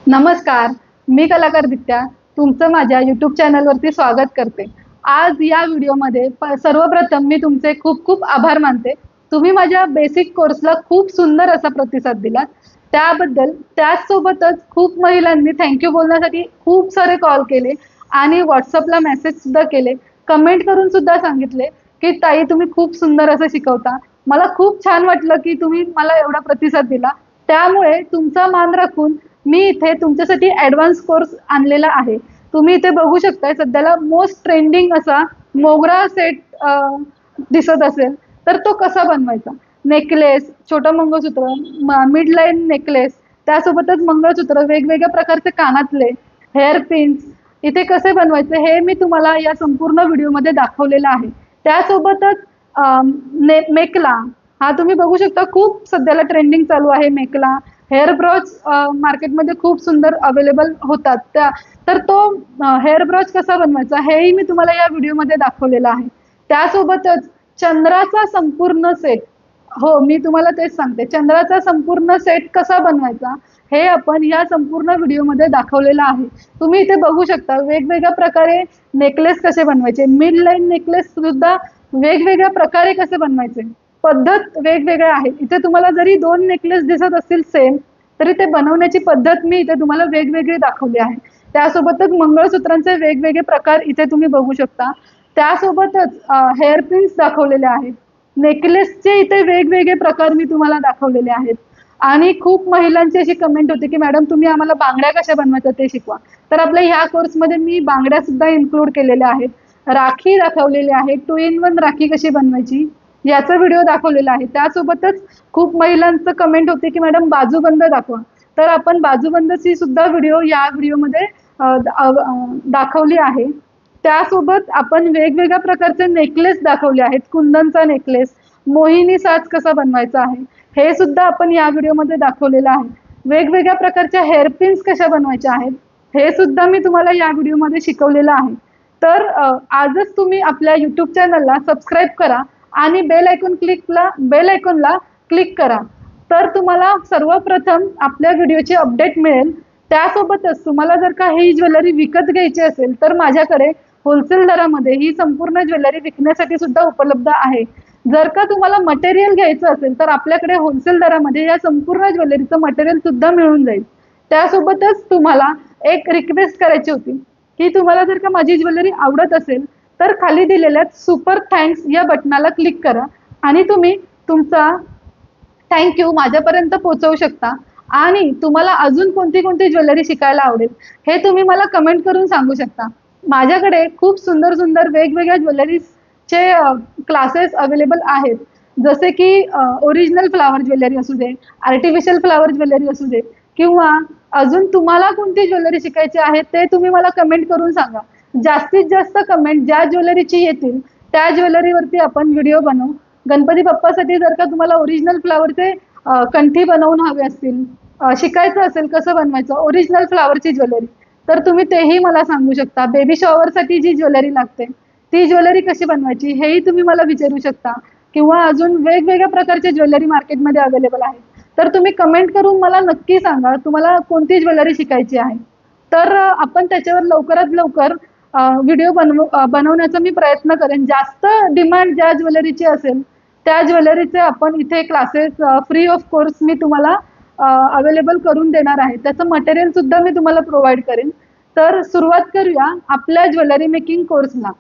नमस्कार, मी कलाकार दित्या तुमचं माझ्या यूट्यूब चॅनलवरती स्वागत करते. आज या व्हिडिओमध्ये सर्वप्रथम मी तुमचे खूप खूप आभार मानते. तुम्ही माझ्या बेसिक कोर्सला खूप सुंदर असा प्रतिसाद दिलात, त्याबद्दल. त्याचसोबतच खूप महिलांनी थँक्यू बोलण्यासाठी खूप सारे कॉल केले आणि व्हॉट्सअपला मेसेज सुद्धा केले, कमेंट करून सुद्धा सांगितले की ताई तुम्ही खूप सुंदर असं शिकवता. मला खूप छान वाटलं की तुम्ही मला एवढा प्रतिसाद दिला. त्यामुळे तुमचा मान राखून मी इथे तुमच्यासाठी ॲडव्हान्स कोर्स आणलेला आहे. तुम्ही इथे बघू शकताय, सध्याला मोस्ट ट्रेंडिंग असा मोगरा सेट दिसत असेल, तर तो कसा बनवायचा. नेकलेस, छोटं मंगळसूत्र, मिड लाईन नेकलेस, त्यासोबतच मंगळसूत्र, वेगवेगळ्या प्रकारचे कानातले, हेअर पिन्स इथे कसे बनवायचे हे मी तुम्हाला या संपूर्ण व्हिडिओमध्ये दाखवलेलं आहे. त्यासोबतच मेकला, हा तुम्ही बघू शकता, खूप सध्याला ट्रेंडिंग चालू आहे मेकला. हेअर ब्रॉच मार्केटमध्ये खूप सुंदर अवेलेबल होतात. तर तो हेअर ब्रॉच कसा बनवायचा हेही मी तुम्हाला या व्हिडिओमध्ये दाखवलेला आहे. त्यासोबतच चंद्राचा संपूर्ण सेट, हो मी तुम्हाला तेच सांगते, चंद्राचा संपूर्ण सेट कसा बनवायचा हे आपण या संपूर्ण व्हिडिओमध्ये दाखवलेलं आहे. तुम्ही इथे बघू शकता वेगवेगळ्या प्रकारे नेकलेस कसे बनवायचे, मिड लाईन नेकलेस सुद्धा वेगवेगळ्या प्रकारे कसे बनवायचे, पद्धत वेगवेगळ्या आहेत. इथे तुम्हाला जरी दोन नेकलेस दिसत असतील सेम, तरी ते बनवण्याची पद्धत मी इथे तुम्हाला वेगवेगळी दाखवली आहे. त्यासोबतच मंगळसूत्रांचे वेगवेगळे प्रकार इथे तुम्ही बघू शकता. त्यासोबतच हेअर पिन्स दाखवलेले आहेत. नेकलेसचे इथे वेगवेगळे प्रकार मी तुम्हाला दाखवलेले आहेत. आणि खूप महिलांची अशी कमेंट होती की मॅडम तुम्ही आम्हाला बांगड्या कशा बनवायच्या ते शिकवा. तर आपल्या ह्या कोर्समध्ये मी बांगड्या सुद्धा इन्क्लूड केलेल्या आहेत. राखी दाखवलेली आहे, 2 in 1 राखी कशी बनवायची याचा व्हिडिओ दाखवलेला आहे. त्यासोबतच खूप महिलांचं कमेंट होते की मॅडम बाजूबंद दाखवा. तर आपण बाजूबंदची सुद्धा व्हिडिओ या व्हिडिओमध्ये दाखवली आहे. त्यासोबत आपण वेगवेगळ्या प्रकारचे नेकलेस दाखवले आहेत. कुंदनचा नेकलेस, मोहिनी साज कसा बनवायचा आहे हे सुद्धा आपण या व्हिडिओमध्ये दाखवलेलं आहे. वेगवेगळ्या प्रकारच्या हेअर पिन्स कशा बनवायच्या आहेत हे सुद्धा मी तुम्हाला या व्हिडिओमध्ये शिकवलेलं आहे. तर आजच तुम्ही आपल्या यूट्यूब चॅनलला सबस्क्राईब करा आणि बेल आयकॉनला क्लिक करा. तर तुम्हाला सर्वप्रथम आपल्या व्हिडिओची अपडेट मिळेल. त्यासोबतच तुम्हाला जर का ही ज्वेलरी विकत घ्यायची असेल तर माझ्याकडे होलसेल दरामध्ये ही संपूर्ण ज्वेलरी विकण्यासाठी सुद्धा उपलब्ध आहे. जर का तुम्हाला मटेरियल घ्यायचं असेल तर आपल्याकडे होलसेल दरामध्ये या संपूर्ण ज्वेलरीचं मटेरियल सुद्धा मिळून जाईल. त्यासोबतच तुम्हाला एक रिक्वेस्ट करायची होती की तुम्हाला जर का माझी ज्वेलरी आवडत असेल तर खाली दिलेल्या सुपर थँक्स या बटनाला क्लिक करा आणि तुम्ही तुमचा थँक्यू माझ्यापर्यंत पोहोचवू शकता. आणि तुम्हाला अजून कोणती कोणती ज्वेलरी शिकायला आवडेल हे तुम्ही मला कमेंट करून सांगू शकता. माझ्याकडे खूप सुंदर सुंदर वेगवेगळ्या ज्वेलरीचे क्लासेस अवेलेबल आहेत. जसे की ओरिजिनल फ्लावर ज्वेलरी असू दे, आर्टिफिशियल फ्लावर ज्वेलरी असू दे, किंवा अजून तुम्हाला कोणती ज्वेलरी शिकायची आहे ते तुम्ही मला कमेंट करून सांगा. जास्तीत जास्त कमेंट ज्या ज्वेलरीची येतील त्या ज्वेलरीवरती आपण व्हिडिओ बनवू. गणपती बाप्पासाठी जर का तुम्हाला ओरिजिनल फ्लावरचे कंठी बनवून हवे असतील, शिकायचं असेल कसं बनवायचं ओरिजिनल फ्लावरची ज्वेलरी, तर तुम्ही तेही मला सांगू शकता. बेबी शॉवरसाठी जी ज्वेलरी लागते ती ज्वेलरी कशी बनवायची हेही तुम्ही मला विचारू शकता. किंवा अजून वेगवेगळ्या प्रकारचे ज्वेलरी मार्केटमध्ये अवेलेबल आहे. तर तुम्ही कमेंट करून मला नक्की सांगा तुम्हाला कोणती ज्वेलरी शिकायची आहे. तर आपण त्याच्यावर लवकरात लवकर व्हिडिओ बनवण्याचा मी प्रयत्न करेन. जास्त डिमांड ज्या ज्वेलरीची असेल त्या ज्वेलरीचे आपण इथे क्लासेस फ्री ऑफ कोर्स मी तुम्हाला अवेलेबल करून देणार आहे. त्याचं मटेरियल सुद्धा मी तुम्हाला प्रोव्हाइड करेन. तर सुरुवात करूया आपल्या ज्वेलरी मेकिंग कोर्सला.